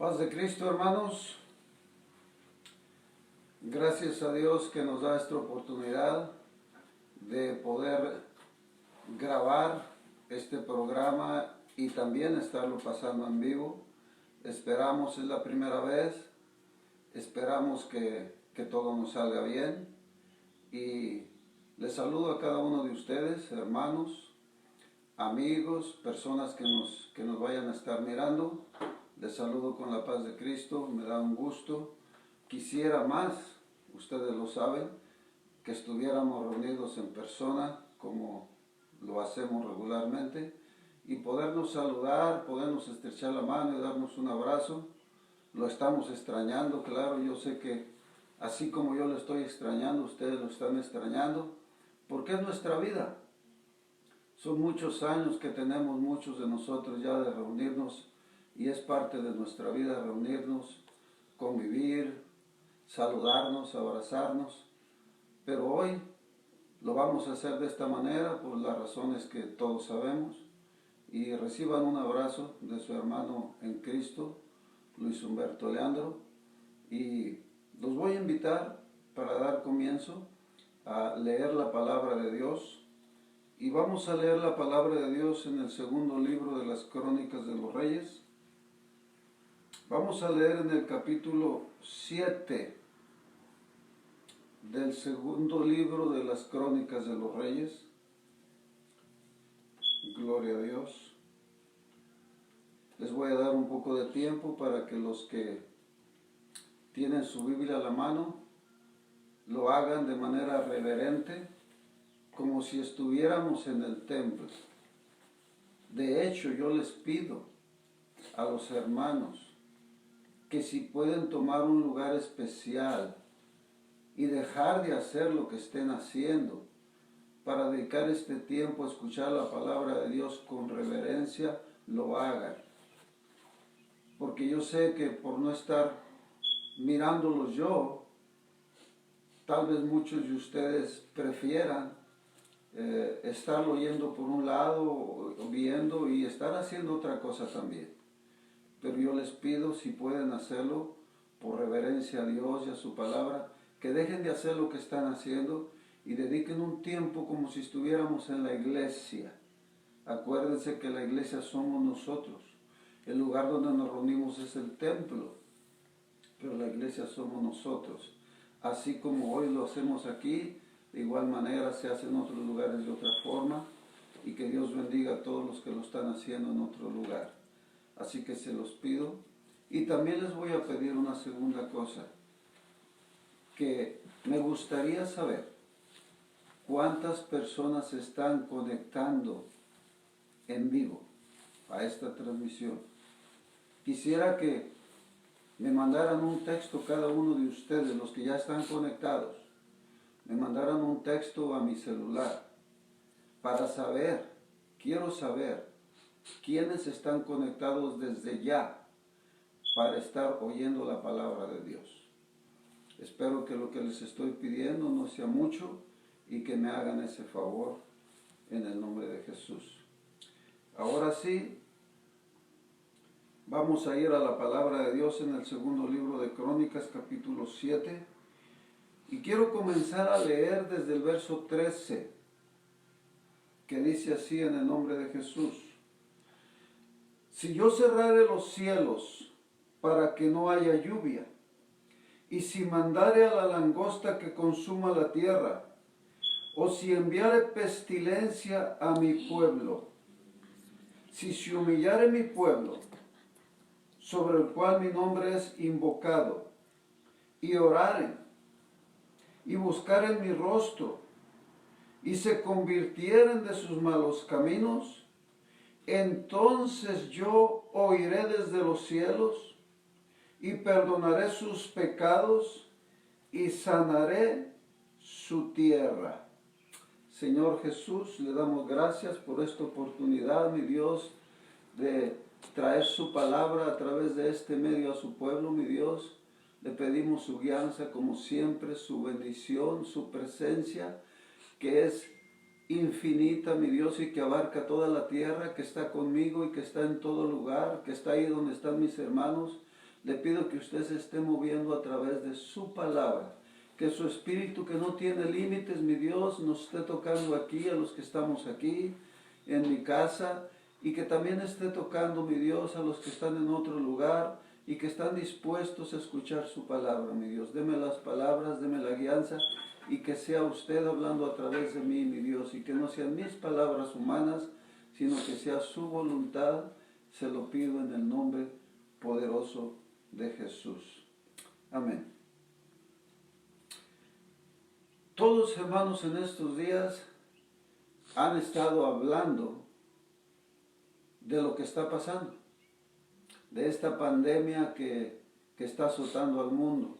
Paz de Cristo, hermanos. Gracias a Dios que nos da esta oportunidad de poder grabar este programa y también estarlo pasando en vivo. Esperamos, es la primera vez, esperamos que todo nos salga bien. Y les saludo a cada uno de ustedes, hermanos, amigos, personas que nos vayan a estar mirando. Les saludo con la paz de Cristo, me da un gusto. Quisiera más, ustedes lo saben, que estuviéramos reunidos en persona como lo hacemos regularmente y podernos saludar, podernos estrechar la mano y darnos un abrazo. Lo estamos extrañando, claro, yo sé que así como yo lo estoy extrañando, ustedes lo están extrañando, porque es nuestra vida. Son muchos años que tenemos muchos de nosotros ya de reunirnos y es parte de nuestra vida reunirnos, convivir, saludarnos, abrazarnos. Pero hoy lo vamos a hacer de esta manera por las razones que todos sabemos. Y reciban un abrazo de su hermano en Cristo, Luis Humberto Leandro. Y los voy a invitar para dar comienzo a leer la palabra de Dios. Y vamos a leer la palabra de Dios en el segundo libro de las Crónicas de los Reyes. Vamos a leer en el capítulo 7 del segundo libro de las Crónicas de los Reyes. Gloria a Dios. Les voy a dar un poco de tiempo para que los que tienen su Biblia a la mano lo hagan de manera reverente, como si estuviéramos en el templo. De hecho, yo les pido a los hermanos que si pueden tomar un lugar especial y dejar de hacer lo que estén haciendo para dedicar este tiempo a escuchar la palabra de Dios con reverencia, lo hagan. Porque yo sé que por no estar mirándolos yo, tal vez muchos de ustedes prefieran estarlo oyendo por un lado, viendo y estar haciendo otra cosa también. Pero yo les pido, si pueden hacerlo, por reverencia a Dios y a su palabra, que dejen de hacer lo que están haciendo y dediquen un tiempo como si estuviéramos en la iglesia. Acuérdense que la iglesia somos nosotros. El lugar donde nos reunimos es el templo, pero la iglesia somos nosotros. Así como hoy lo hacemos aquí, de igual manera se hace en otros lugares de otra forma, y que Dios bendiga a todos los que lo están haciendo en otro lugar. Así que se los pido. Y también les voy a pedir una segunda cosa, que me gustaría saber cuántas personas se están conectando en vivo a esta transmisión. Quisiera que me mandaran un texto cada uno de ustedes, los que ya están conectados, me mandaran un texto a mi celular para saber, quiero saber, quiénes están conectados desde ya para estar oyendo la palabra de Dios. Espero que lo que les estoy pidiendo no sea mucho y que me hagan ese favor en el nombre de Jesús. Ahora sí, vamos a ir a la palabra de Dios en el segundo libro de Crónicas, capítulo 7. Y quiero comenzar a leer desde el verso 13, que dice así en el nombre de Jesús. Si yo cerrare los cielos para que no haya lluvia, y si mandare a la langosta que consuma la tierra, o si enviare pestilencia a mi pueblo, si se humillare mi pueblo, sobre el cual mi nombre es invocado, y oraren, y buscaren mi rostro, y se convirtieren de sus malos caminos, entonces yo oiré desde los cielos, y perdonaré sus pecados, y sanaré su tierra. Señor Jesús, le damos gracias por esta oportunidad, mi Dios, de traer su palabra a través de este medio a su pueblo, mi Dios. Le pedimos su guianza, como siempre, su bendición, su presencia, que es infinita, mi Dios, y que abarca toda la tierra, que está conmigo y que está en todo lugar, que está ahí donde están mis hermanos. Le pido que usted se esté moviendo a través de su palabra, que su espíritu, que no tiene límites, mi Dios, nos esté tocando aquí, a los que estamos aquí, en mi casa, y que también esté tocando, mi Dios, a los que están en otro lugar y que están dispuestos a escuchar su palabra, mi Dios. Deme las palabras, deme la guianza, y que sea usted hablando a través de mí, mi Dios, y que no sean mis palabras humanas, sino que sea su voluntad. Se lo pido en el nombre poderoso de Jesús. Amén. Todos, hermanos, en estos días han estado hablando de lo que está pasando, de esta pandemia que está azotando al mundo.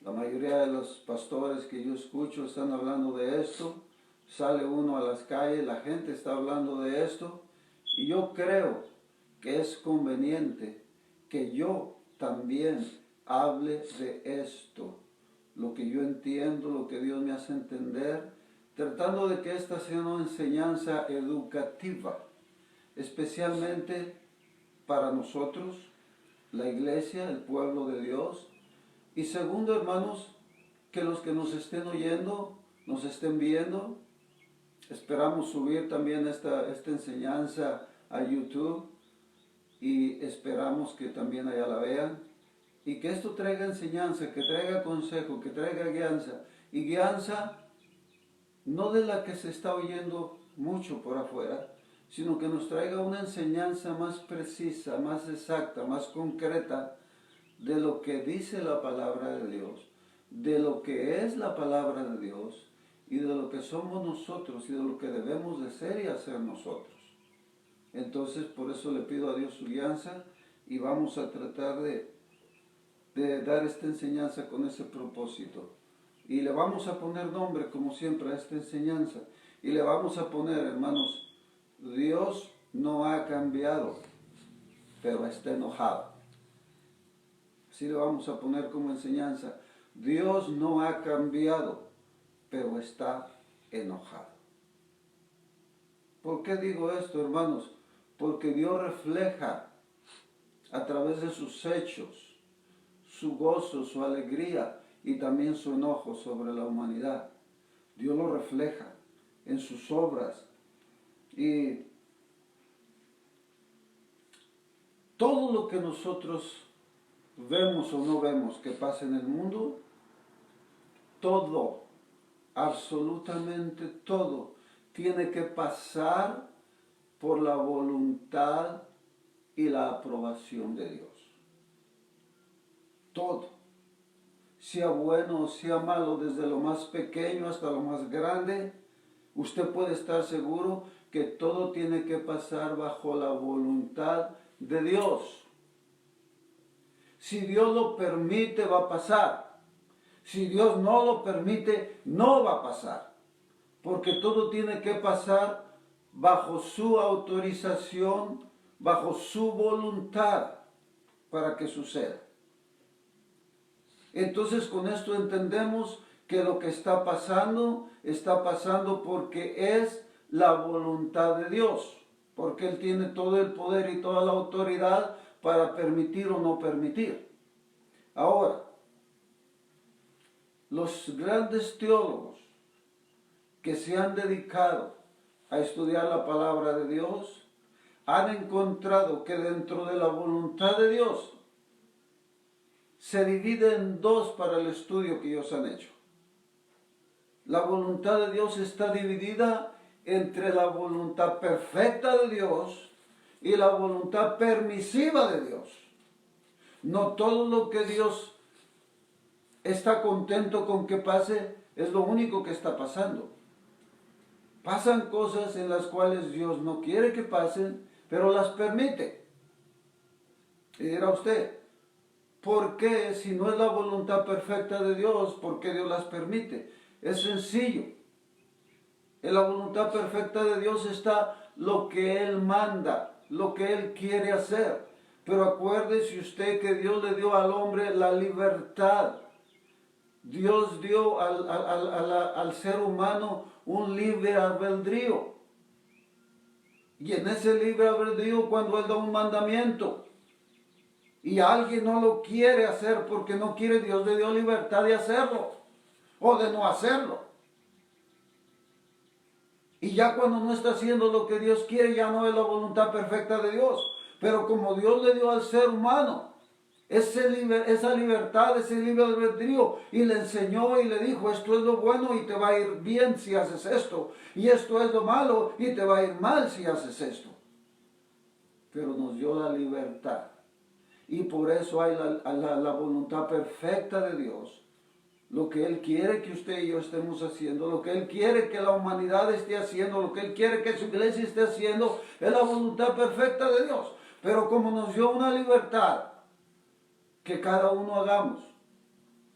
La mayoría de los pastores que yo escucho están hablando de esto. Sale uno a las calles, la gente está hablando de esto. Y yo creo que es conveniente que yo también hable de esto. Lo que yo entiendo, lo que Dios me hace entender, tratando de que esta sea una enseñanza educativa, especialmente para nosotros, la iglesia, el pueblo de Dios. Y segundo, hermanos, que los que nos estén oyendo, nos estén viendo. Esperamos subir también esta enseñanza a YouTube y esperamos que también allá la vean. Y que esto traiga enseñanza, que traiga consejo, que traiga guianza. Y guianza no de la que se está oyendo mucho por afuera, sino que nos traiga una enseñanza más precisa, más exacta, más concreta, de lo que dice la palabra de Dios, de lo que es la palabra de Dios y de lo que somos nosotros y de lo que debemos de ser y hacer nosotros. Entonces, por eso le pido a Dios su guianza y vamos a tratar de dar esta enseñanza con ese propósito. Y le vamos a poner nombre, como siempre, a esta enseñanza. Y le vamos a poner, hermanos, Dios no ha cambiado, pero está enojado. Así le vamos a poner como enseñanza. Dios no ha cambiado, pero está enojado. ¿Por qué digo esto, hermanos? Porque Dios refleja a través de sus hechos su gozo, su alegría y también su enojo sobre la humanidad. Dios lo refleja en sus obras. Y todo lo que nosotros vemos o no vemos que pasa en el mundo, todo, absolutamente todo, tiene que pasar por la voluntad y la aprobación de Dios. Todo, sea bueno o sea malo, desde lo más pequeño hasta lo más grande, usted puede estar seguro que todo tiene que pasar bajo la voluntad de Dios. Si Dios lo permite, va a pasar. Si Dios no lo permite, no va a pasar. Porque todo tiene que pasar bajo su autorización, bajo su voluntad para que suceda. Entonces, con esto entendemos que lo que está pasando porque es la voluntad de Dios. Porque Él tiene todo el poder y toda la autoridad para permitir o no permitir. Ahora, los grandes teólogos que se han dedicado a estudiar la palabra de Dios han encontrado que dentro de la voluntad de Dios se divide en dos para el estudio que ellos han hecho. La voluntad de Dios está dividida entre la voluntad perfecta de Dios y la voluntad permisiva de Dios. No todo lo que Dios está contento con que pase es lo único que está pasando. Pasan cosas en las cuales Dios no quiere que pasen, pero las permite. Y dirá usted, ¿por qué si no es la voluntad perfecta de Dios, por qué Dios las permite? Es sencillo. En la voluntad perfecta de Dios está lo que Él manda, lo que Él quiere hacer. Pero acuérdese usted que Dios le dio al hombre la libertad. Dios dio al ser humano un libre albedrío. Y en ese libre albedrío, cuando Él da un mandamiento y alguien no lo quiere hacer porque no quiere, Dios le dio libertad de hacerlo o de no hacerlo. Y ya cuando no está haciendo lo que Dios quiere, ya no es la voluntad perfecta de Dios. Pero como Dios le dio al ser humano esa libertad, ese libre albedrío, y le enseñó y le dijo, esto es lo bueno y te va a ir bien si haces esto, y esto es lo malo y te va a ir mal si haces esto. Pero nos dio la libertad. Y por eso hay la voluntad perfecta de Dios. Lo que Él quiere que usted y yo estemos haciendo, lo que Él quiere que la humanidad esté haciendo, lo que Él quiere que su iglesia esté haciendo, es la voluntad perfecta de Dios. Pero como nos dio una libertad, que cada uno hagamos,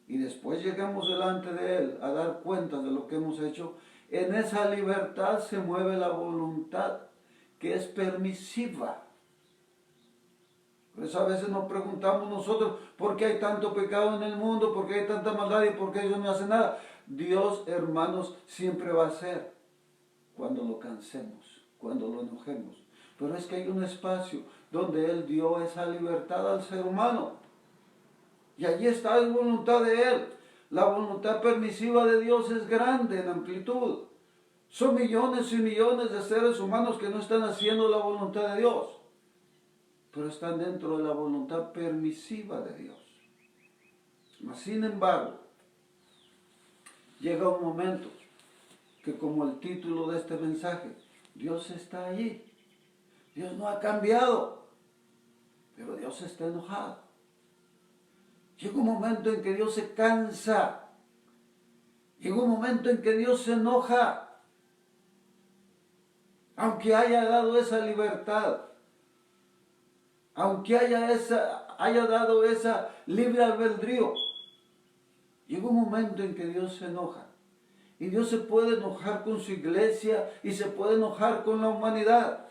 y después lleguemos delante de Él a dar cuenta de lo que hemos hecho, en esa libertad se mueve la voluntad, que es permisiva. Por eso a veces nos preguntamos nosotros, ¿por qué hay tanto pecado en el mundo? ¿Por qué hay tanta maldad? ¿Y por qué Dios no hace nada? Dios, hermanos, siempre va a hacer cuando lo cansemos, cuando lo enojemos. Pero es que hay un espacio donde Él dio esa libertad al ser humano. Y allí está la voluntad de Él. La voluntad permisiva de Dios es grande en amplitud. Son millones y millones de seres humanos que no están haciendo la voluntad de Dios, pero están dentro de la voluntad permisiva de Dios. Mas, sin embargo, llega un momento que, como el título de este mensaje, Dios está allí. Dios no ha cambiado, pero Dios está enojado. Llega un momento en que Dios se cansa. Llega un momento en que Dios se enoja. Aunque haya dado esa libertad, aunque haya dado esa libre albedrío, llega un momento en que Dios se enoja. Y Dios se puede enojar con su iglesia y se puede enojar con la humanidad.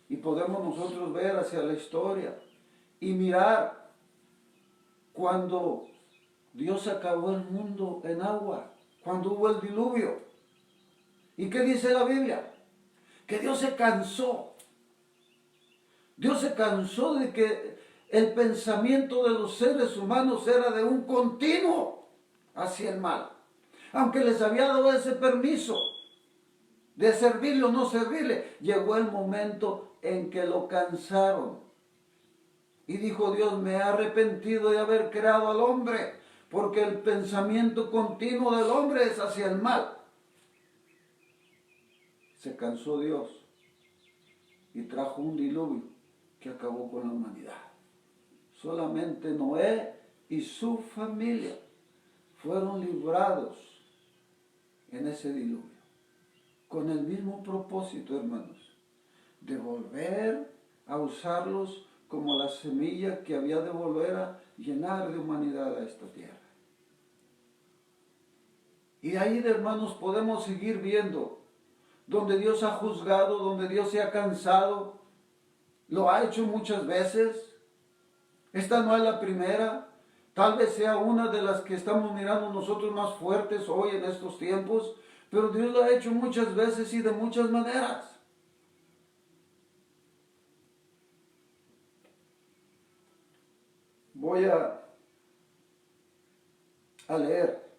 Y podemos nosotros ver hacia la historia y mirar cuando Dios acabó el mundo en agua, cuando hubo el diluvio. ¿Y qué dice la Biblia? Que Dios se cansó. Dios se cansó de que el pensamiento de los seres humanos era de un continuo hacia el mal. Aunque les había dado ese permiso de servirle o no servirle, llegó el momento en que lo cansaron. Y dijo Dios, me he arrepentido de haber creado al hombre, porque el pensamiento continuo del hombre es hacia el mal. Se cansó Dios y trajo un diluvio que acabó con la humanidad. Solamente Noé y su familia fueron librados en ese diluvio, con el mismo propósito, hermanos, de volver a usarlos como la semilla que había de volver a llenar de humanidad a esta tierra. Y ahí, hermanos, podemos seguir viendo donde Dios ha juzgado, donde Dios se ha cansado. Lo ha hecho muchas veces. Esta no es la primera. Tal vez sea una de las que estamos mirando nosotros más fuertes hoy en estos tiempos. Pero Dios lo ha hecho muchas veces y de muchas maneras. Voy a leer.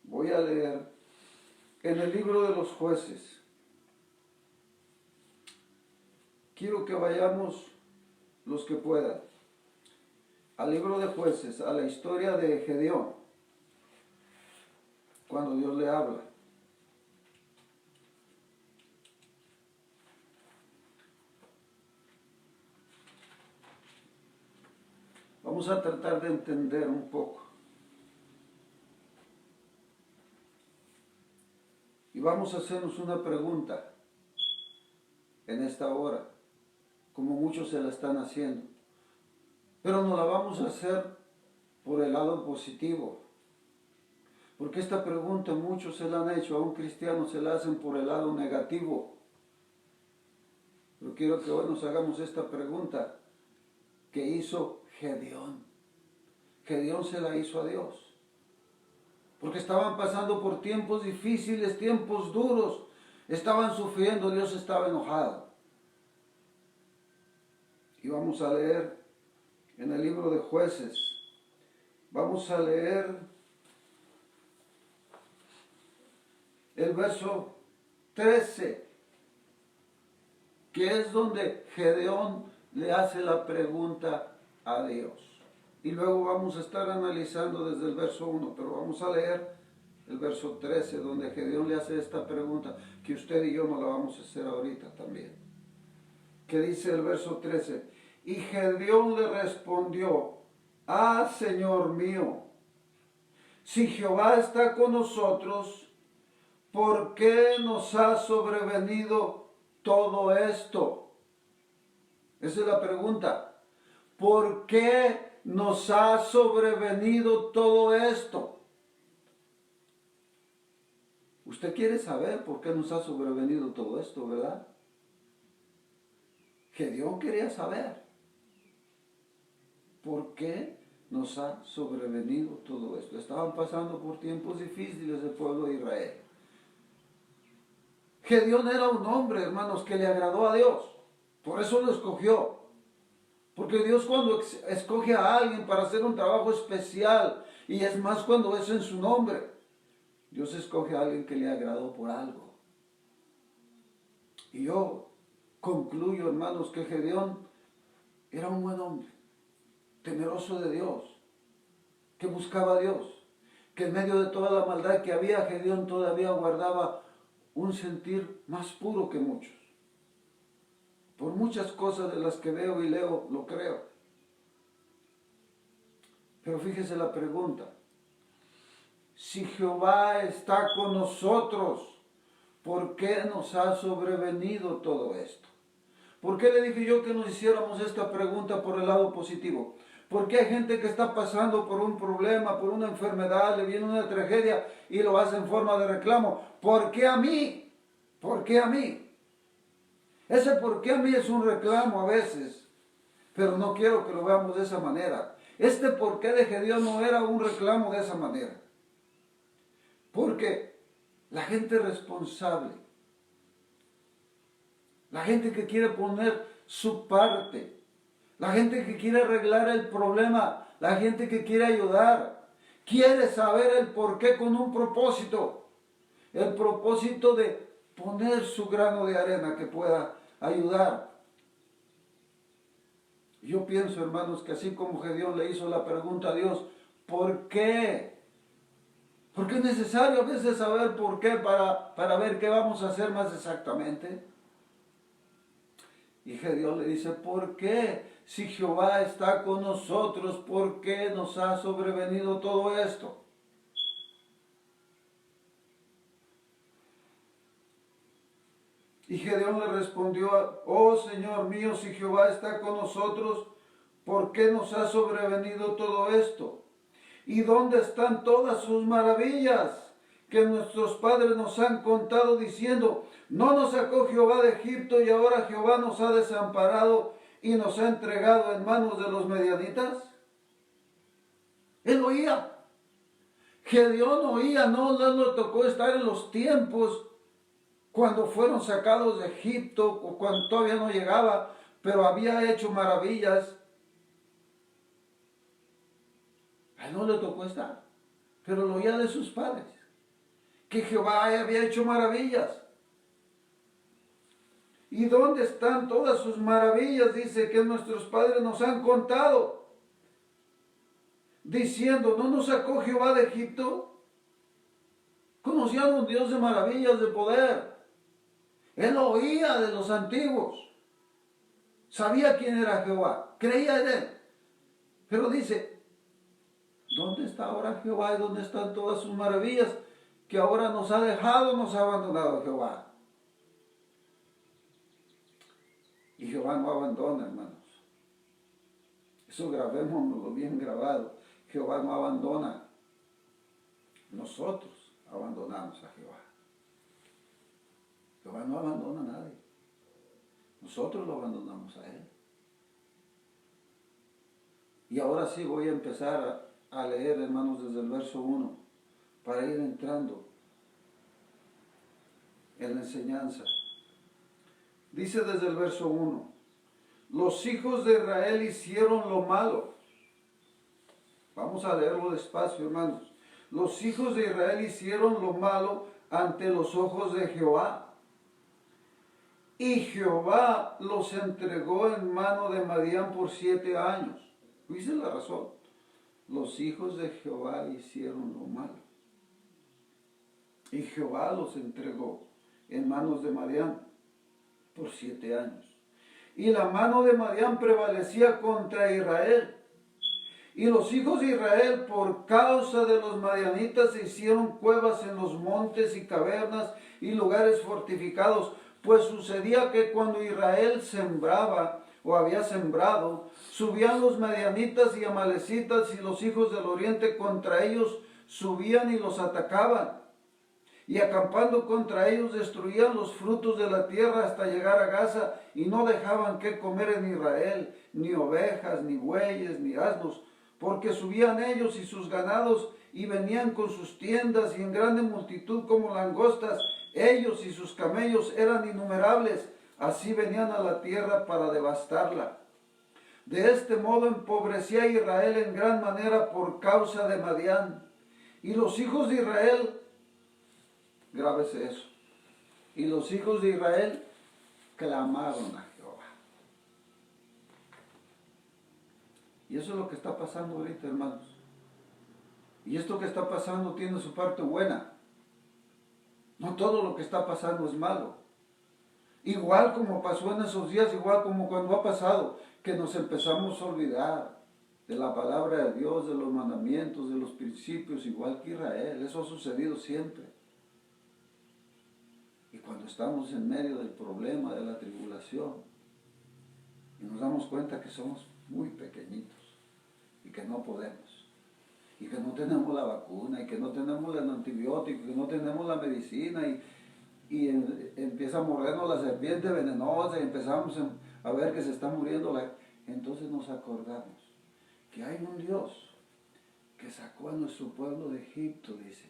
Voy a leer en el libro de los Jueces. quiero que vayamos los que puedan al libro de Jueces, a la historia de Gedeón, cuando Dios le habla. Vamos a tratar de entender un poco. Y vamos a hacernos una pregunta en esta hora, como muchos se la están haciendo. Pero no la vamos a hacer por el lado positivo. Porque esta pregunta muchos se la han hecho, a un cristiano se la hacen por el lado negativo. Pero quiero que hoy nos hagamos esta pregunta que hizo Gedeón. Gedeón se la hizo a Dios. Porque estaban pasando por tiempos difíciles, tiempos duros. Estaban sufriendo, Dios estaba enojado. Y vamos a leer en el libro de Jueces. Vamos a leer el verso 13, que es donde Gedeón le hace la pregunta a Dios. Y luego vamos a estar analizando desde el verso 1, pero vamos a leer el verso 13, donde Gedeón le hace esta pregunta, que usted y yo no la vamos a hacer ahorita también. Que dice el verso 13, y Gedeón le respondió, ah, Señor mío, si Jehová está con nosotros, ¿por qué nos ha sobrevenido todo esto? Esa es la pregunta. ¿Por qué nos ha sobrevenido todo esto? Usted quiere saber por qué nos ha sobrevenido todo esto, ¿verdad? Gedeón quería saber por qué nos ha sobrevenido todo esto. Estaban pasando por tiempos difíciles el pueblo de Israel. Gedeón era un hombre, hermanos, que le agradó a Dios. Por eso lo escogió. Porque Dios cuando escoge a alguien para hacer un trabajo especial, y es más cuando es en su nombre, Dios escoge a alguien que le agradó por algo. Y yo concluyo, hermanos, que Gedeón era un buen hombre, temeroso de Dios, que buscaba a Dios, que en medio de toda la maldad que había, Gedeón todavía guardaba un sentir más puro que muchos. Por muchas cosas de las que veo y leo, lo creo. Pero fíjese la pregunta. Si Jehová está con nosotros, ¿por qué nos ha sobrevenido todo esto? ¿Por qué le dije yo que nos hiciéramos esta pregunta por el lado positivo? Porque hay gente que está pasando por un problema, por una enfermedad, le viene una tragedia y lo hace en forma de reclamo. ¿Por qué a mí? ¿Por qué a mí? Ese por qué a mí es un reclamo a veces, pero no quiero que lo veamos de esa manera. Este por qué de Gedeón no era un reclamo de esa manera. Porque la gente responsable, la gente que quiere poner su parte, la gente que quiere arreglar el problema, la gente que quiere ayudar, quiere saber el por qué con un propósito. El propósito de poner su grano de arena que pueda ayudar. Yo pienso, hermanos, que así como Gedeón le hizo la pregunta a Dios, ¿por qué? Porque es necesario a veces saber por qué para ver qué vamos a hacer más exactamente. Y Gedeón le dice, ¿por qué? Si Jehová está con nosotros, ¿por qué nos ha sobrevenido todo esto? Y Gedeón le respondió, oh Señor mío, si Jehová está con nosotros, ¿por qué nos ha sobrevenido todo esto? ¿Y dónde están todas sus maravillas que nuestros padres nos han contado diciendo, no nos sacó Jehová de Egipto y ahora Jehová nos ha desamparado y nos ha entregado en manos de los medianitas? Él oía. Gedeón oía, no le tocó estar en los tiempos cuando fueron sacados de Egipto, o cuando todavía no llegaba, pero había hecho maravillas. A él no le tocó estar, pero lo oía de sus padres, que Jehová había hecho maravillas. ¿Y dónde están todas sus maravillas? Dice que nuestros padres nos han contado, diciendo, ¿no nos sacó Jehová de Egipto? Conocían a un Dios de maravillas, de poder. Él oía de los antiguos. Sabía quién era Jehová. Creía en él. Pero dice, ¿dónde está ahora Jehová y dónde están todas sus maravillas? Que ahora nos ha dejado, nos ha abandonado Jehová. Y Jehová no abandona, hermanos. Eso grabémoslo bien grabado. Jehová no abandona. Nosotros abandonamos a Jehová. Jehová no abandona a nadie. Nosotros lo abandonamos a Él. Y ahora sí voy a empezar a leer, hermanos, desde el verso 1, para ir entrando en la enseñanza. Dice desde el verso 1, los hijos de Israel hicieron lo malo. Vamos a leerlo despacio, hermanos. Los hijos de Israel hicieron lo malo ante los ojos de Jehová. Y Jehová los entregó en mano de Madián por 7 años. Dice la razón. Los hijos de Jehová hicieron lo malo. Y Jehová los entregó en manos de Madián por 7 años. Y la mano de Madián prevalecía contra Israel. Y los hijos de Israel, por causa de los madianitas, se hicieron cuevas en los montes y cavernas y lugares fortificados. Pues sucedía que cuando Israel sembraba o había sembrado, subían los madianitas y amalecitas y los hijos del oriente contra ellos subían y los atacaban. Y acampando contra ellos destruían los frutos de la tierra hasta llegar a Gaza y no dejaban que comer en Israel, ni ovejas, ni bueyes, ni asnos, porque subían ellos y sus ganados y venían con sus tiendas y en grande multitud como langostas. Ellos y sus camellos eran innumerables, así venían a la tierra para devastarla. De este modo empobrecía a Israel en gran manera por causa de Madián. Y los hijos de Israel, grábese eso, y los hijos de Israel clamaron a Jehová. Y eso es lo que está pasando ahorita, hermanos. Y esto que está pasando tiene su parte buena. No todo lo que está pasando es malo. Igual como pasó en esos días, igual como cuando ha pasado, que nos empezamos a olvidar de la palabra de Dios, de los mandamientos, de los principios, igual que Israel. Eso ha sucedido siempre. Y cuando estamos en medio del problema, de la tribulación, y nos damos cuenta que somos muy pequeñitos y que no podemos, y que no tenemos la vacuna, y que no tenemos el antibiótico, y que no tenemos la medicina, y empieza a mordernos la serpiente venenosa, y empezamos a ver que se está muriendo entonces nos acordamos que hay un Dios que sacó a nuestro pueblo de Egipto, dice,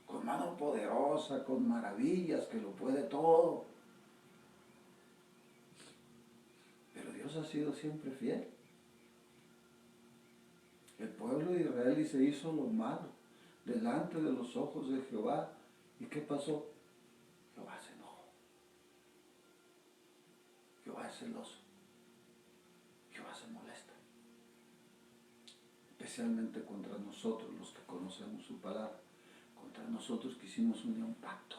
con mano poderosa, con maravillas, que lo puede todo. Pero Dios ha sido siempre fiel. El pueblo de Israel se hizo lo malo delante de los ojos de Jehová. ¿Y qué pasó? Jehová se enojó. Jehová es celoso. Jehová se molesta. Especialmente contra nosotros, los que conocemos su palabra. Contra nosotros que hicimos un pacto.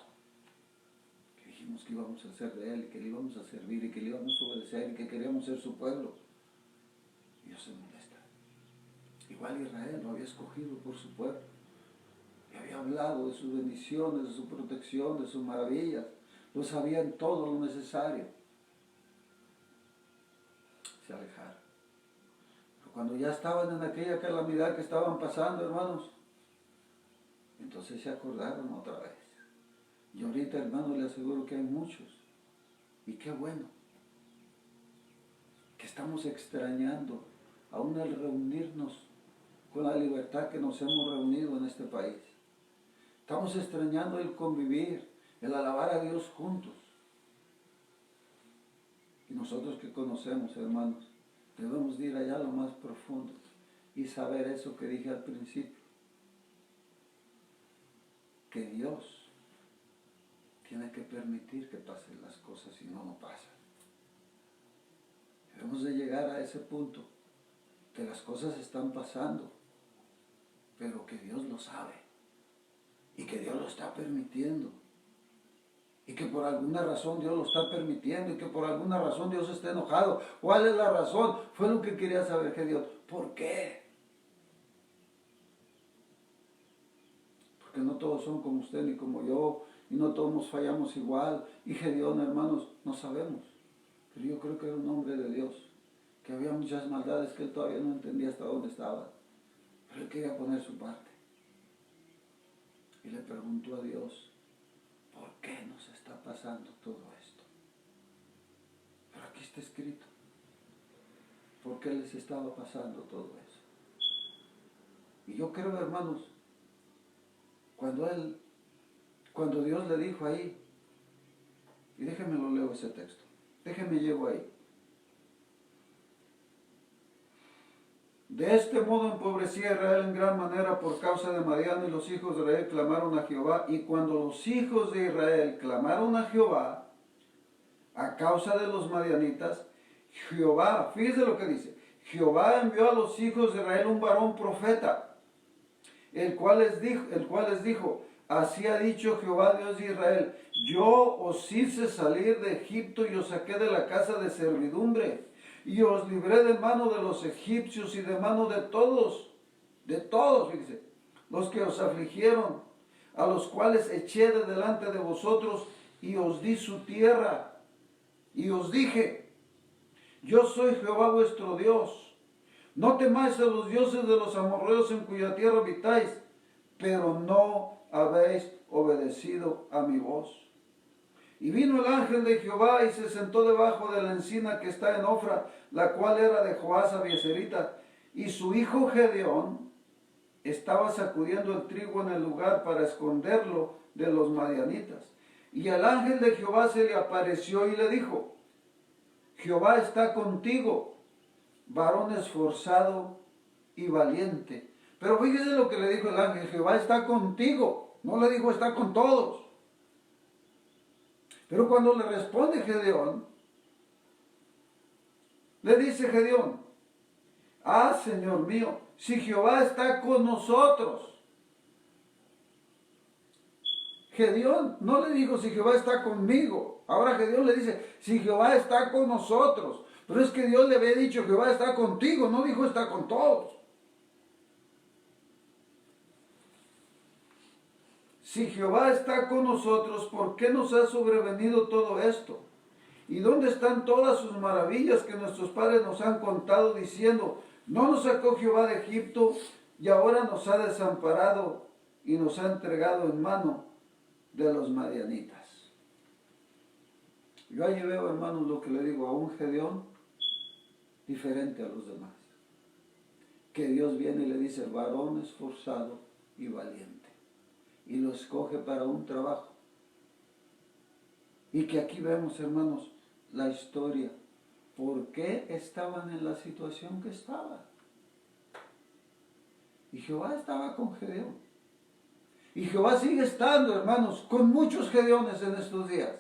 Que dijimos que íbamos a hacer de Él, que le íbamos a servir, y que le íbamos a obedecer, y que queríamos ser su pueblo. Dios se molesta. Igual Israel lo había escogido por su pueblo. Y había hablado de sus bendiciones, de su protección, de sus maravillas. Lo sabían todo lo necesario. Se alejaron. Pero cuando ya estaban en aquella calamidad que estaban pasando, hermanos, entonces se acordaron otra vez. Y ahorita, hermanos, le aseguro que hay muchos. Y qué bueno. Que estamos extrañando aún el reunirnos con la libertad que nos hemos reunido en este país. Estamos extrañando el convivir, el alabar a Dios juntos. Y nosotros que conocemos, hermanos, debemos ir allá a lo más profundo y saber eso que dije al principio. Que Dios tiene que permitir que pasen las cosas, si no, no pasan. Debemos de llegar a ese punto, que las cosas están pasando, pero que Dios lo sabe, y que Dios lo está permitiendo, y que por alguna razón Dios lo está permitiendo, y que por alguna razón Dios está enojado. ¿Cuál es la razón? Fue lo que quería saber Gedeón. ¿Por qué? Porque no todos son como usted ni como yo, y no todos nos fallamos igual. Y Gedeón, hermanos, no sabemos, pero yo creo que era un hombre de Dios, que había muchas maldades que él todavía no entendía hasta dónde estaba, pero él quería poner su parte. Y le preguntó a Dios, ¿por qué nos está pasando todo esto? Pero aquí está escrito, ¿por qué les estaba pasando todo eso? Y yo creo, hermanos, cuando Dios le dijo ahí, y déjenme lo leo ese texto, déjenme llego ahí. De este modo empobrecía Israel en gran manera por causa de Madián, y los hijos de Israel clamaron a Jehová. Y cuando los hijos de Israel clamaron a Jehová a causa de los madianitas, Jehová, fíjese lo que dice, Jehová envió a los hijos de Israel un varón profeta, el cual les dijo, así ha dicho Jehová Dios de Israel, yo os hice salir de Egipto y os saqué de la casa de servidumbre, y os libré de mano de los egipcios y de mano de todos, fíjese, los que os afligieron, a los cuales eché de delante de vosotros, y os di su tierra, y os dije, yo soy Jehová vuestro Dios, no temáis a los dioses de los amorreos en cuya tierra habitáis, pero no habéis obedecido a mi voz. Y vino el ángel de Jehová y se sentó debajo de la encina que está en Ofra, la cual era de Joás Abieserita, y su hijo Gedeón estaba sacudiendo el trigo en el lugar para esconderlo de los madianitas. Y el ángel de Jehová se le apareció y le dijo, Jehová está contigo, varón esforzado y valiente. Pero fíjese lo que le dijo el ángel, Jehová está contigo, no le dijo está con todos. Pero cuando le responde Gedeón, le dice Gedeón, ah, Señor mío, si Jehová está con nosotros. Gedeón no le dijo si Jehová está conmigo. Ahora Gedeón le dice, si Jehová está con nosotros. Pero es que Dios le había dicho, Jehová está contigo, no dijo está con todos. Si Jehová está con nosotros, ¿por qué nos ha sobrevenido todo esto? ¿Y dónde están todas sus maravillas que nuestros padres nos han contado diciendo, no nos sacó Jehová de Egipto y ahora nos ha desamparado y nos ha entregado en mano de los madianitas? Yo allí veo, hermanos, lo que le digo a un Gedeón diferente a los demás. Que Dios viene y le dice, varón esforzado y valiente. Y lo escoge para un trabajo. Y que aquí vemos, hermanos, la historia. ¿Por qué estaban en la situación que estaban? Y Jehová estaba con Gedeón. Y Jehová sigue estando, hermanos, con muchos Gedeones en estos días.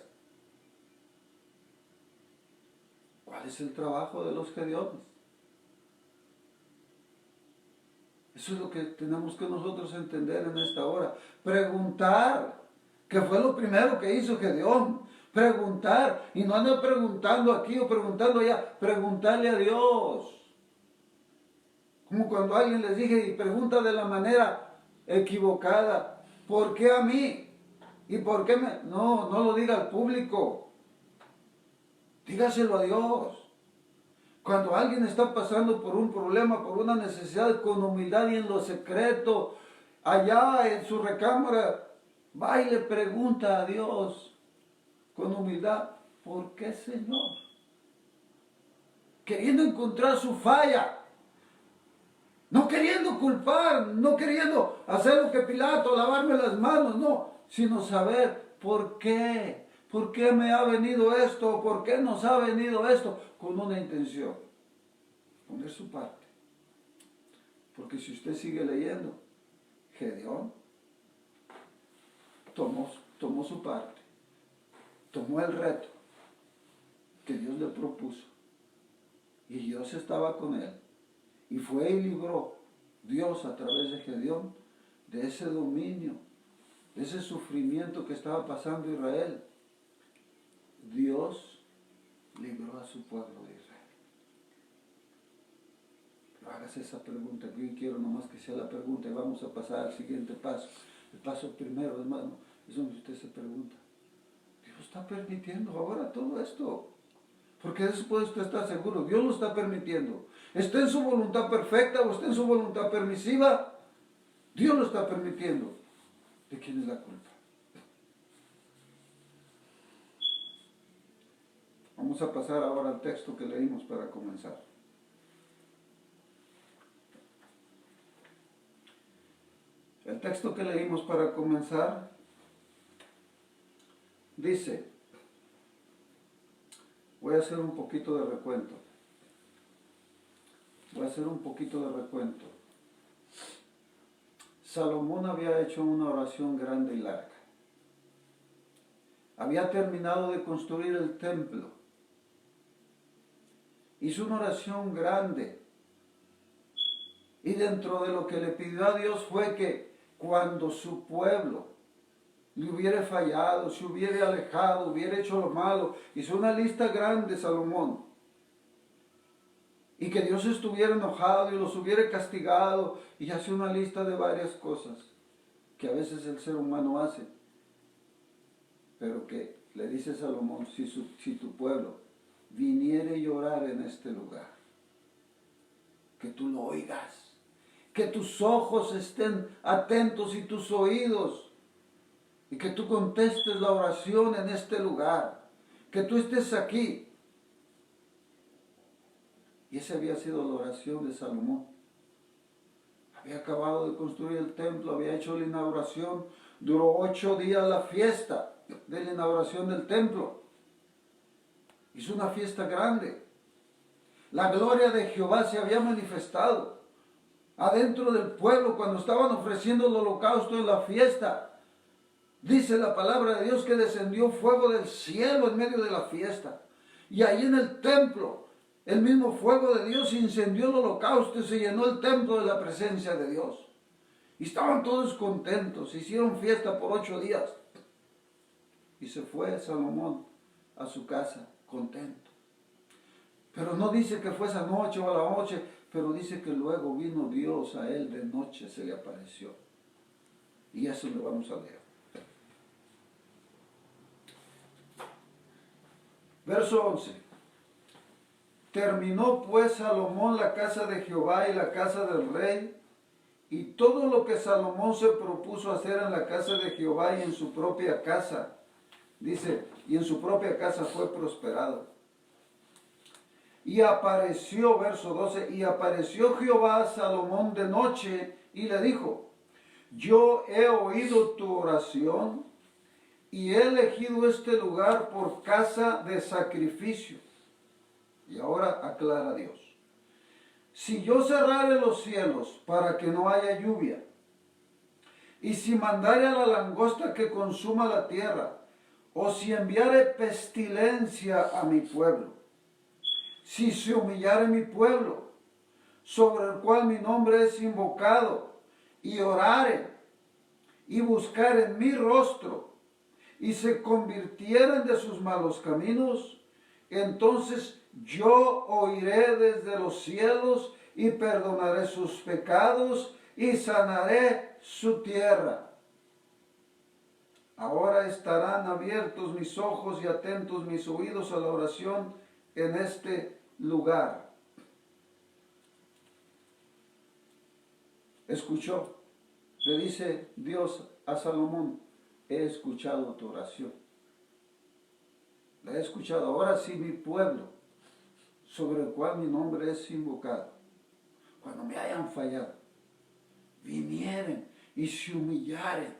¿Cuál es el trabajo de los Gedeones? Eso es lo que tenemos que nosotros entender en esta hora. Preguntar, que fue lo primero que hizo Gedeón. Preguntar, y no andar preguntando aquí o preguntando allá, preguntarle a Dios. Como cuando alguien les dije, y pregunta de la manera equivocada, ¿por qué a mí? ¿Y por qué me...? No, no lo diga al público. Dígaselo a Dios. Cuando alguien está pasando por un problema, por una necesidad, con humildad y en lo secreto, allá en su recámara, va y le pregunta a Dios con humildad, ¿por qué, Señor? Queriendo encontrar su falla, no queriendo culpar, no queriendo hacer lo que Pilato, lavarme las manos, no, sino saber por qué. ¿Por qué me ha venido esto? ¿Por qué nos ha venido esto? Con una intención, poner su parte. Porque si usted sigue leyendo, Gedeón tomó su parte, tomó el reto que Dios le propuso y Dios estaba con él y fue y libró Dios a través de Gedeón de ese dominio, de ese sufrimiento que estaba pasando Israel. Dios libró a su pueblo de Israel. Pero hágase esa pregunta, que yo quiero nomás que sea la pregunta y vamos a pasar al siguiente paso. El paso primero, hermano, es donde usted se pregunta, ¿Dios está permitiendo ahora todo esto? Porque de eso puede usted estar seguro, Dios lo está permitiendo. ¿Está en su voluntad perfecta o está en su voluntad permisiva? Dios lo está permitiendo. ¿De quién es la culpa? Vamos a pasar ahora al texto que leímos para comenzar. El texto que leímos para comenzar dice, voy a hacer un poquito de recuento. Salomón había hecho una oración grande y larga. Había terminado de construir el templo. Hizo una oración grande. Y dentro de lo que le pidió a Dios fue que cuando su pueblo le hubiera fallado, se hubiera alejado, hubiera hecho lo malo, hizo una lista grande Salomón. Y que Dios estuviera enojado y los hubiera castigado, y hace una lista de varias cosas que a veces el ser humano hace. Pero que le dice Salomón, si tu pueblo viniere y llorar en este lugar, que tú lo oigas, que tus ojos estén atentos y tus oídos, y que tú contestes la oración en este lugar, que tú estés aquí. Y esa había sido la oración de Salomón. Había acabado de construir el templo, había hecho la inauguración, duró 8 días la fiesta de la inauguración del templo. Hizo una fiesta grande. La gloria de Jehová se había manifestado adentro del pueblo cuando estaban ofreciendo el holocausto en la fiesta. Dice la palabra de Dios que descendió fuego del cielo en medio de la fiesta. Y ahí en el templo, el mismo fuego de Dios incendió el holocausto y se llenó el templo de la presencia de Dios. Y estaban todos contentos, hicieron fiesta por 8 días. Y se fue Salomón a su casa contento. Pero no dice que fue esa noche o a la noche, pero dice que luego vino Dios a él de noche, se le apareció. Y eso lo vamos a leer. Verso 11. Terminó pues Salomón la casa de Jehová y la casa del rey, y todo lo que Salomón se propuso hacer en la casa de Jehová y en su propia casa. Dice, y en su propia casa fue prosperado. Y apareció, verso 12, y apareció Jehová a Salomón de noche y le dijo, yo he oído tu oración y he elegido este lugar por casa de sacrificio. Y ahora aclara Dios. Si yo cerrare los cielos para que no haya lluvia, y si mandare a la langosta que consuma la tierra, o si enviare pestilencia a mi pueblo, si se humillare mi pueblo, sobre el cual mi nombre es invocado, y orare, y buscare en mi rostro, y se convirtieren de sus malos caminos, entonces yo oiré desde los cielos y perdonaré sus pecados y sanaré su tierra. Ahora estarán abiertos mis ojos y atentos mis oídos a la oración en este lugar. Escuchó, le dice Dios a Salomón, he escuchado tu oración. La he escuchado. Ahora sí mi pueblo, sobre el cual mi nombre es invocado, cuando me hayan fallado, vinieren y se humillaren.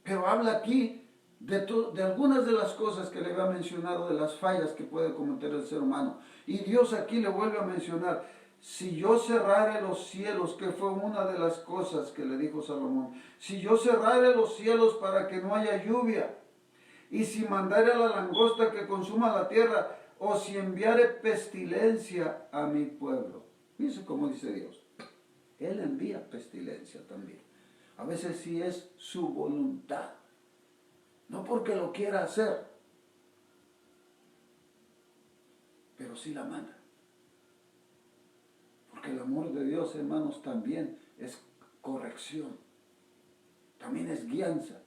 Pero habla aquí de algunas de las cosas que le había mencionado, de las fallas que puede cometer el ser humano. Y Dios aquí le vuelve a mencionar, si yo cerrare los cielos, que fue una de las cosas que le dijo Salomón, si yo cerrare los cielos para que no haya lluvia, y si mandare a la langosta que consuma la tierra, o si enviare pestilencia a mi pueblo. Fíjense cómo dice Dios. Él envía pestilencia también. A veces sí es su voluntad. No porque lo quiera hacer, pero sí la manda. Porque el amor de Dios, hermanos, también es corrección. También es guianza.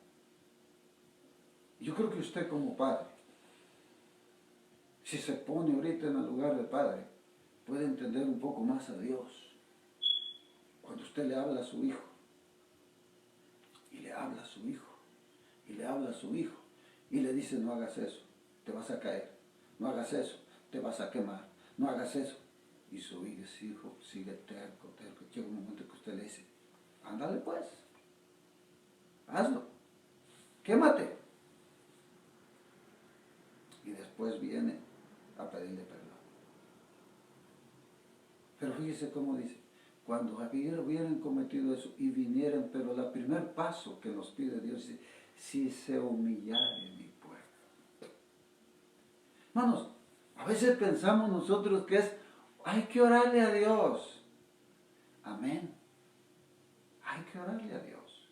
Yo creo que usted como padre, si se pone ahorita en el lugar de padre, puede entender un poco más a Dios. Cuando usted le habla a su hijo, y le habla a su hijo, y le habla a su hijo, y le dice: no hagas eso, te vas a caer, no hagas eso, te vas a quemar, no hagas eso. Y su hijo sigue terco. Llega un momento que usted le dice: ándale pues, hazlo, quémate. Y después viene a pedirle perdón. Pero fíjese cómo dice: cuando hubieran cometido eso y vinieran, pero el primer paso que nos pide Dios dice: si se humillare mi pueblo. Hermanos, a veces pensamos nosotros que hay que orarle a Dios. Amén. Hay que orarle a Dios.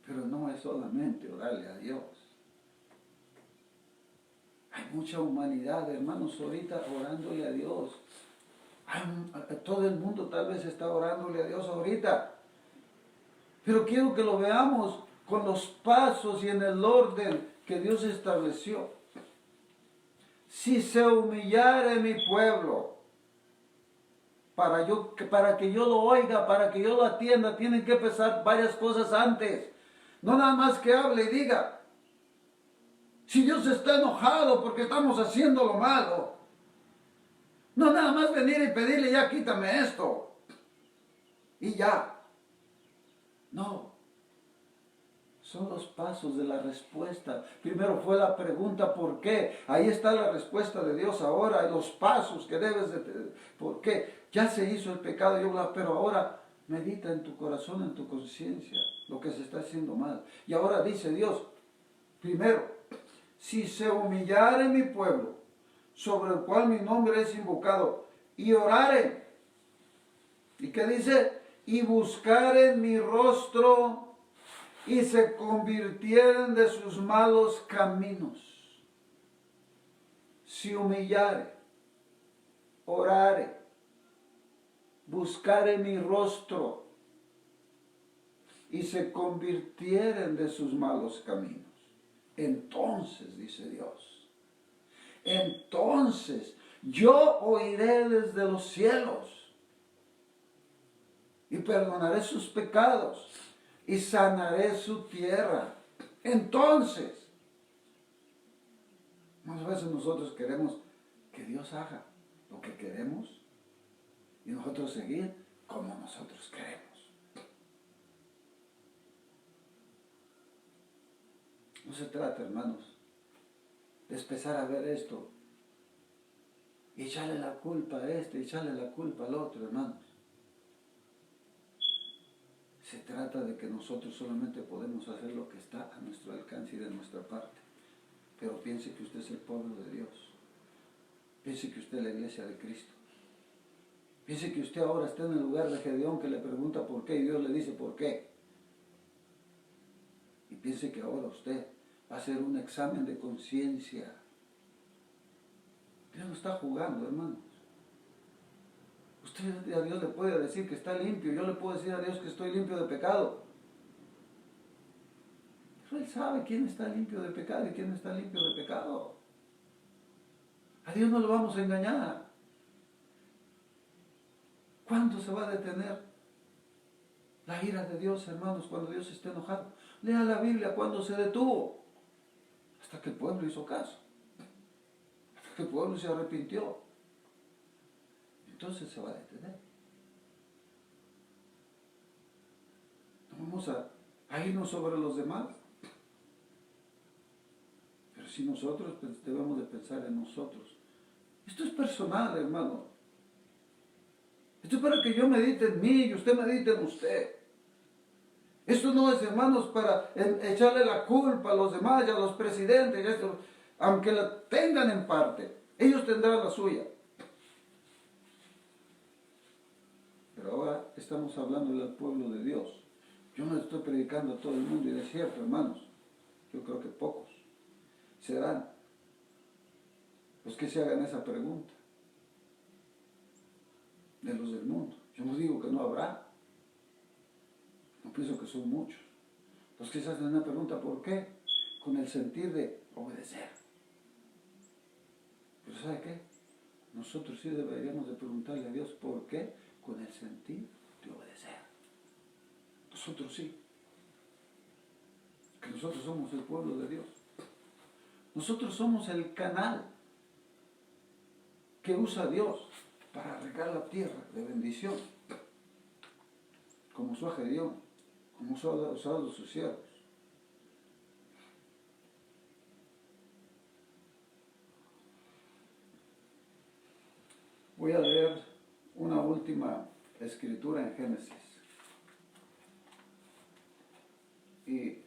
Pero no es solamente orarle a Dios. Hay mucha humanidad, hermanos, ahorita orándole a Dios. Todo el mundo tal vez está orándole a Dios ahorita. Pero quiero que lo veamos con los pasos y en el orden que Dios estableció. Si se humillare mi pueblo, para que yo lo oiga, para que yo lo atienda, tienen que pasar varias cosas antes. No nada más que hable y diga. Si Dios está enojado porque estamos haciendo lo malo, no nada más venir y pedirle: ya quítame esto, y ya. No. Son los pasos de la respuesta. Primero fue la pregunta: ¿por qué? Ahí está la respuesta de Dios ahora, los pasos que debes de tener. ¿Por qué? Ya se hizo el pecado, pero ahora medita en tu corazón, en tu conciencia, lo que se está haciendo mal. Y ahora dice Dios, primero: si se humillare mi pueblo, sobre el cual mi nombre es invocado, y orare. ¿Y qué dice? Y buscaren mi rostro, y se convirtieren de sus malos caminos. Si humillare, orare, buscare mi rostro, y se convirtieren de sus malos caminos. Entonces, dice Dios, entonces yo oiré desde los cielos y perdonaré sus pecados y sanaré su tierra. Entonces, muchas veces nosotros queremos que Dios haga lo que queremos y nosotros seguir como nosotros queremos. No se trata, hermanos, de empezar a ver esto y echarle la culpa a este, y echarle la culpa al otro, hermanos. Se trata de que nosotros solamente podemos hacer lo que está a nuestro alcance y de nuestra parte. Pero piense que usted es el pueblo de Dios. Piense que usted es la iglesia de Cristo. Piense que usted ahora está en el lugar de Gedeón, que le pregunta por qué y Dios le dice por qué. Y piense que ahora usted va a hacer un examen de conciencia. Dios no está jugando, hermanos. Usted a Dios le puede decir que está limpio. Yo le puedo decir a Dios que estoy limpio de pecado. Pero Él sabe quién está limpio de pecado y quién no está limpio de pecado. A Dios no lo vamos a engañar. ¿Cuándo se va a detener la ira de Dios, hermanos, cuando Dios esté enojado? Lea la Biblia cuando se detuvo. Hasta que el pueblo hizo caso. Hasta que el pueblo se arrepintió. Entonces se va a detener. No vamos a irnos sobre los demás. Pero si nosotros debemos de pensar en nosotros. Esto es personal, hermano. Esto es para que yo medite en mí y usted medite en usted. Esto no es, hermanos, para echarle la culpa a los demás y a los presidentes, aunque la tengan en parte. Ellos tendrán la suya. Pero ahora estamos hablando del pueblo de Dios. Yo no estoy predicando a todo el mundo y es cierto, hermanos. Yo creo que pocos serán los que se hagan esa pregunta. De los del mundo. Yo no digo que no habrá. No pienso que son muchos. Los que se hacen una pregunta, ¿por qué? Con el sentir de obedecer. Pero ¿sabe qué? Nosotros sí deberíamos de preguntarle a Dios, ¿por qué? Con el sentir de obedecer. Nosotros sí. Que nosotros somos el pueblo de Dios. Nosotros somos el canal que usa Dios para regar la tierra de bendición. Como usó a Gedeón, como usado sus siervos. Voy a leer una última escritura en Génesis. Y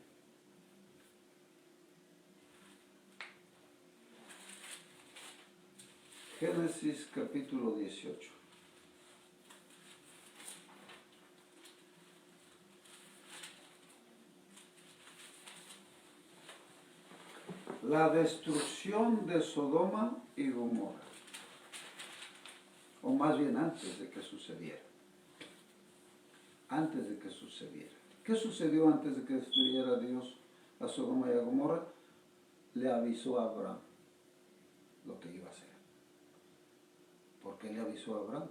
Génesis capítulo 18. La destrucción de Sodoma y Gomorra. O más bien antes de que sucediera. Antes de que sucediera. ¿Qué sucedió antes de que destruyera Dios a Sodoma y a Gomorra? Le avisó a Abraham lo que iba a hacer. ¿Por qué le avisó a Abraham?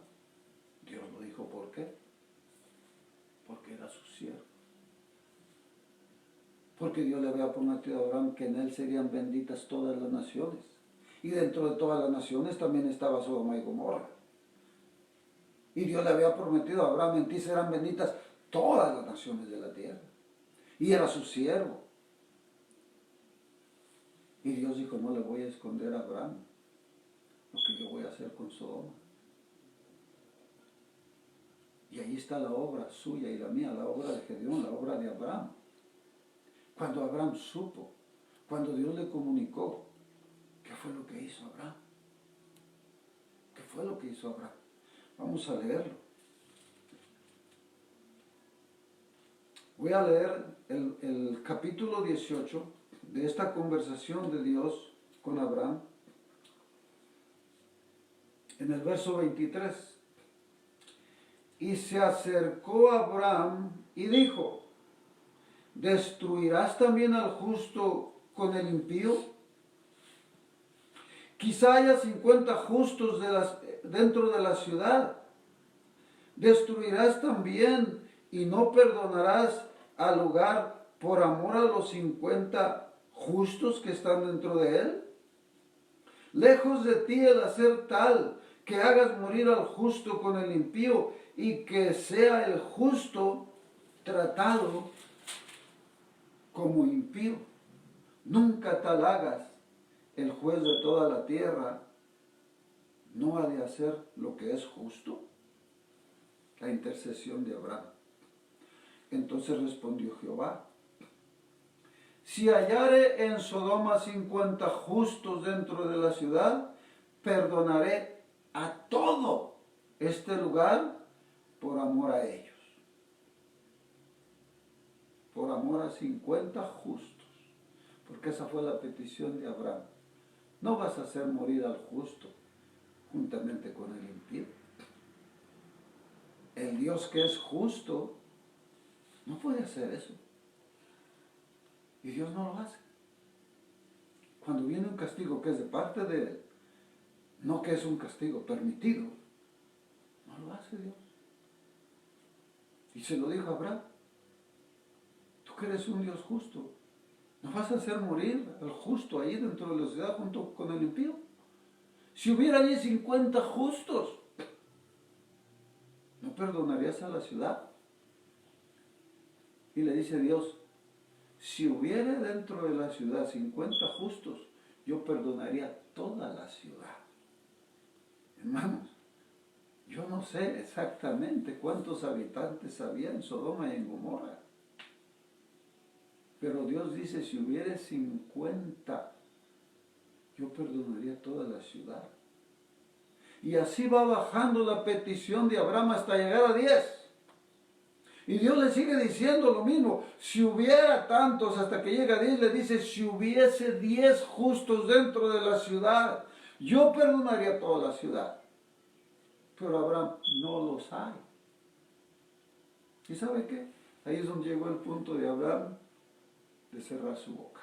Dios lo dijo, ¿por qué? Porque era su siervo. Porque Dios le había prometido a Abraham que en él serían benditas todas las naciones. Y dentro de todas las naciones también estaba Sodoma y Gomorra. Y Dios le había prometido a Abraham, en ti serán benditas todas las naciones de la tierra. Y era su siervo. Y Dios dijo, no le voy a esconder a Abraham lo que yo voy a hacer con Sodoma. Y ahí está la obra suya y la mía, la obra de Gedeón, la obra de Abraham. Cuando Abraham supo, cuando Dios le comunicó, ¿qué fue lo que hizo Abraham? ¿Qué fue lo que hizo Abraham? Vamos a leerlo. Voy a leer el capítulo 18 de esta conversación de Dios con Abraham. En el verso 23. Y se acercó a Abraham y dijo, ¿destruirás también al justo con el impío? Quizá haya 50 justos dentro de la ciudad. ¿Destruirás también y no perdonarás al lugar por amor a los 50 justos que están dentro de él? Lejos de ti el hacer tal, que hagas morir al justo con el impío y que sea el justo tratado como impío. Nunca tal hagas. El juez de toda la tierra no ha de hacer lo que es justo. La intercesión de Abraham. Entonces respondió Jehová, si hallare en Sodoma 50 justos dentro de la ciudad, perdonaré a todo este lugar por amor a ellos. Por amor a 50 justos. Porque esa fue la petición de Abraham. No vas a hacer morir al justo juntamente con el impío. El Dios que es justo no puede hacer eso. Y Dios no lo hace. Cuando viene un castigo que es de parte de Él, no que es un castigo permitido, no lo hace Dios. Y se lo dijo a Abraham, tú que eres un Dios justo, ¿no vas a hacer morir al justo ahí dentro de la ciudad junto con el impío? Si hubiera allí 50 justos, ¿no perdonarías a la ciudad? Y le dice Dios, si hubiera dentro de la ciudad 50 justos, yo perdonaría toda la ciudad. Hermanos, yo no sé exactamente cuántos habitantes había en Sodoma y en Gomorra. Pero Dios dice, si hubiere 50, yo perdonaría toda la ciudad. Y así va bajando la petición de Abraham hasta llegar a 10. Y Dios le sigue diciendo lo mismo. Si hubiera tantos, hasta que llega a 10, le dice, si hubiese 10 justos dentro de la ciudad, yo perdonaría toda la ciudad. Pero Abraham no los hay. ¿Y sabe qué? Ahí es donde llegó el punto de Abraham de cerrar su boca.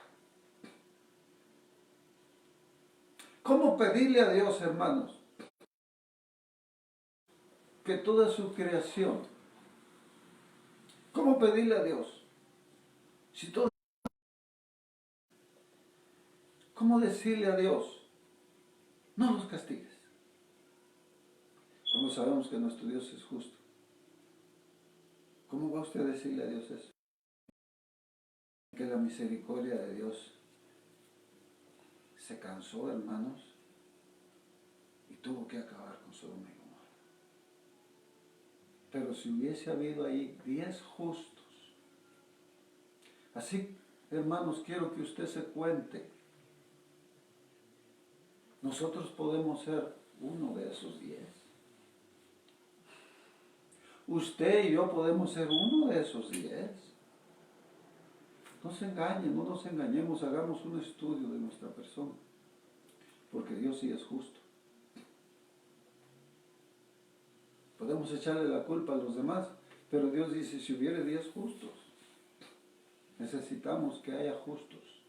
¿Cómo pedirle a Dios, hermanos, que toda su creación, cómo pedirle a Dios, si todo, cómo decirle a Dios, no los castigues, cuando sabemos que nuestro Dios es justo? ¿Cómo va usted a decirle a Dios eso? Que la misericordia de Dios se cansó, hermanos, y tuvo que acabar con Sodoma y Gomorra. Pero si hubiese habido ahí 10 justos, así, hermanos, quiero que usted se cuente, nosotros podemos ser uno de esos 10. Usted y yo podemos ser uno de esos 10. No se engañen, no nos engañemos, hagamos un estudio de nuestra persona, porque Dios sí es justo. Podemos echarle la culpa a los demás, pero Dios dice, si hubiere 10 justos, necesitamos que haya justos.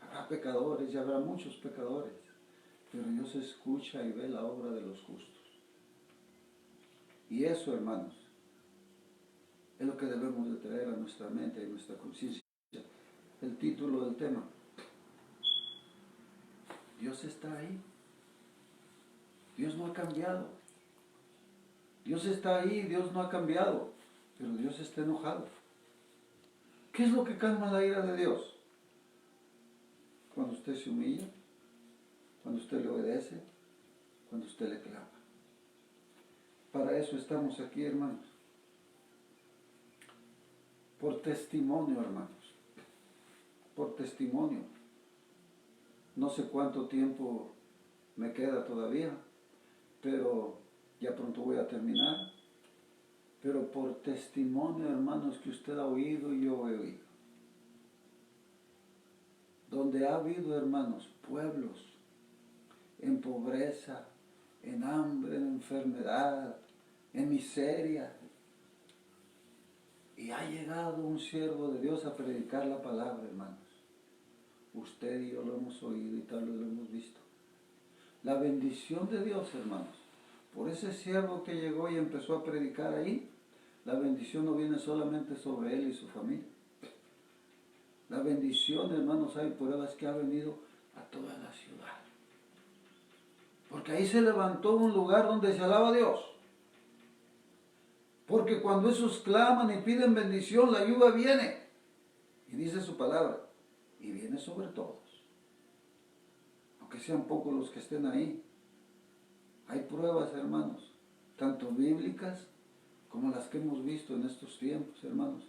Habrá pecadores y habrá muchos pecadores, pero Dios escucha y ve la obra de los justos. Y eso, hermanos, es lo que debemos de traer a nuestra mente y a nuestra conciencia. El título del tema: Dios está ahí. Dios no ha cambiado. Dios está ahí, Dios no ha cambiado, pero Dios está enojado. ¿Qué es lo que calma la ira de Dios? Cuando usted se humilla, cuando usted le obedece, cuando usted le clama. Para eso estamos aquí, hermanos. Por testimonio, hermanos. Por testimonio. No sé cuánto tiempo me queda todavía, pero ya pronto voy a terminar. Pero por testimonio, hermanos, que usted ha oído y yo he oído. Donde ha habido, hermanos, pueblos en pobreza, en hambre, en enfermedad, en miseria. Y ha llegado un siervo de Dios a predicar la palabra, hermanos. Usted y yo lo hemos oído y tal vez lo hemos visto. La bendición de Dios, hermanos, por ese siervo que llegó y empezó a predicar ahí, la bendición no viene solamente sobre él y su familia. La bendición, hermanos, hay pruebas que ha venido a toda la ciudad. Porque ahí se levantó un lugar donde se alaba a Dios. Porque cuando esos claman y piden bendición, la lluvia viene. Y dice su palabra, y viene sobre todos. Aunque sean pocos los que estén ahí. Hay pruebas, hermanos, tanto bíblicas como las que hemos visto en estos tiempos, hermanos.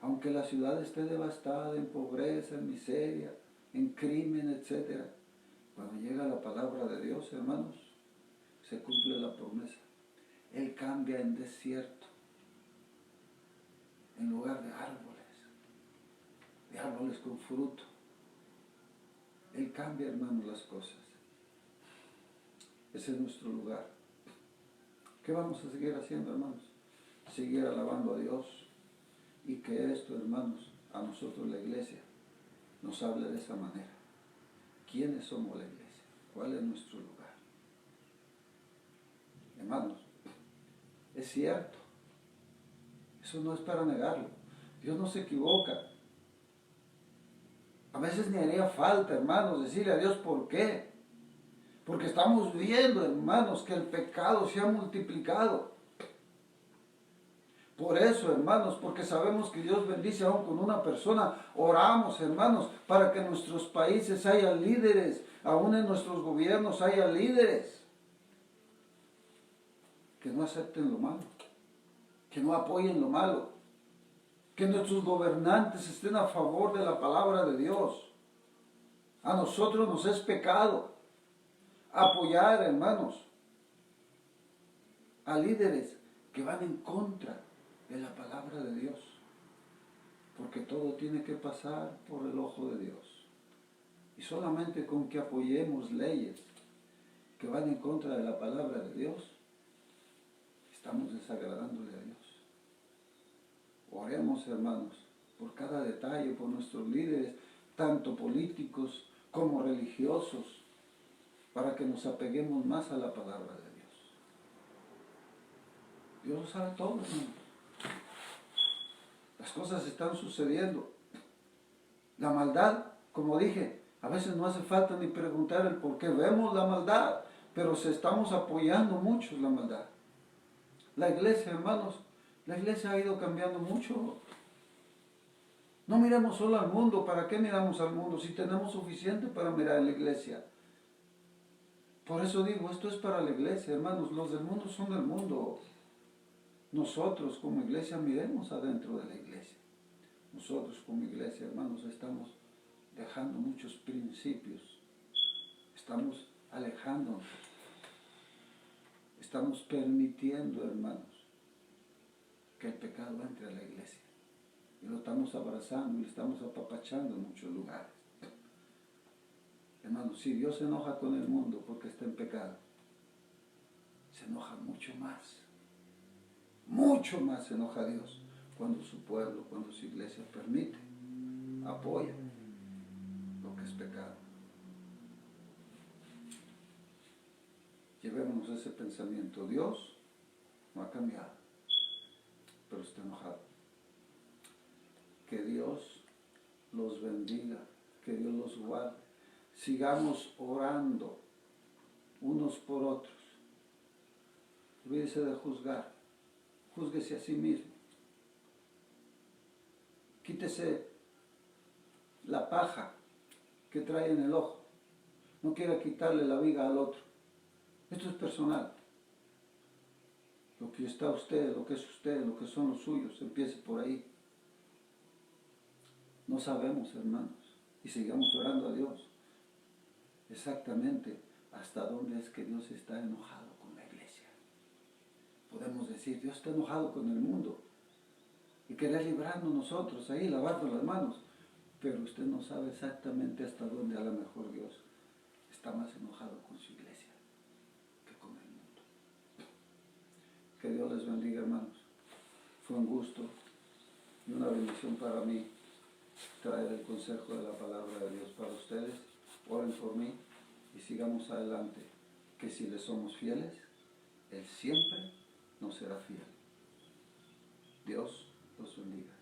Aunque la ciudad esté devastada en pobreza, en miseria, en crimen, etc. Cuando llega la palabra de Dios, hermanos, se cumple la promesa. Él cambia en desierto, en lugar de árboles con fruto. Él cambia, hermanos, las cosas. Ese es nuestro lugar. ¿Qué vamos a seguir haciendo, hermanos? Seguir alabando a Dios. Y que esto, hermanos, a nosotros la iglesia nos hable de esa manera. ¿Quiénes somos la iglesia? ¿Cuál es nuestro lugar? Hermanos, es cierto. Eso no es para negarlo. Dios no se equivoca. A veces ni haría falta, hermanos, decirle a Dios por qué. Porque estamos viendo, hermanos, que el pecado se ha multiplicado. Por eso, hermanos, porque sabemos que Dios bendice aún con una persona, oramos, hermanos, para que en nuestros países haya líderes, aún en nuestros gobiernos haya líderes que no acepten lo malo, que no apoyen lo malo. Que nuestros gobernantes estén a favor de la palabra de Dios. A nosotros nos es pecado apoyar, hermanos, a líderes que van en contra de la palabra de Dios. Porque todo tiene que pasar por el ojo de Dios. Y solamente con que apoyemos leyes que van en contra de la palabra de Dios, estamos desagradándole a Dios. Oremos, hermanos, por cada detalle, por nuestros líderes, tanto políticos como religiosos, para que nos apeguemos más a la palabra de Dios. Dios lo sabe todo, hermanos. Las cosas están sucediendo. La maldad, como dije, a veces no hace falta ni preguntar el por qué vemos la maldad, pero se estamos apoyando mucho la maldad. La iglesia, hermanos, la iglesia ha ido cambiando mucho. No miremos solo al mundo. ¿Para qué miramos al mundo si tenemos suficiente para mirar a la iglesia? Por eso digo, esto es para la iglesia, hermanos. Los del mundo son del mundo. Nosotros como iglesia miremos adentro de la iglesia. Nosotros como iglesia, hermanos, estamos dejando muchos principios. Estamos alejándonos. Estamos permitiendo, hermanos, que el pecado entre a la iglesia. Y lo estamos abrazando y lo estamos apapachando en muchos lugares. Hermanos, si Dios se enoja con el mundo porque está en pecado, se enoja mucho más se enoja Dios cuando su pueblo, cuando su iglesia permite, apoya lo que es pecado. Llevémonos ese pensamiento. Dios no ha cambiado, pero está enojado. Que Dios los bendiga, que Dios los guarde. Sigamos orando unos por otros. Olvídese de juzgar. Júzguese a sí mismo. Quítese la paja que trae en el ojo. No quiera quitarle la viga al otro. Esto es personal. Lo que está usted, lo que es usted, lo que son los suyos, empiece por ahí. No sabemos, hermanos, y sigamos orando a Dios exactamente hasta dónde es que Dios está enojado con la iglesia. Podemos decir, Dios está enojado con el mundo y querer librarnos nosotros ahí, lavarnos las manos, pero usted no sabe exactamente hasta dónde a lo mejor Dios está más enojado con su iglesia que con el mundo. Que Dios les bendiga, hermanos. Fue un gusto y una bendición para mí traer el consejo de la palabra de Dios para ustedes. Oren por mí y sigamos adelante, que si le somos fieles, Él siempre nos será fiel. Dios los bendiga.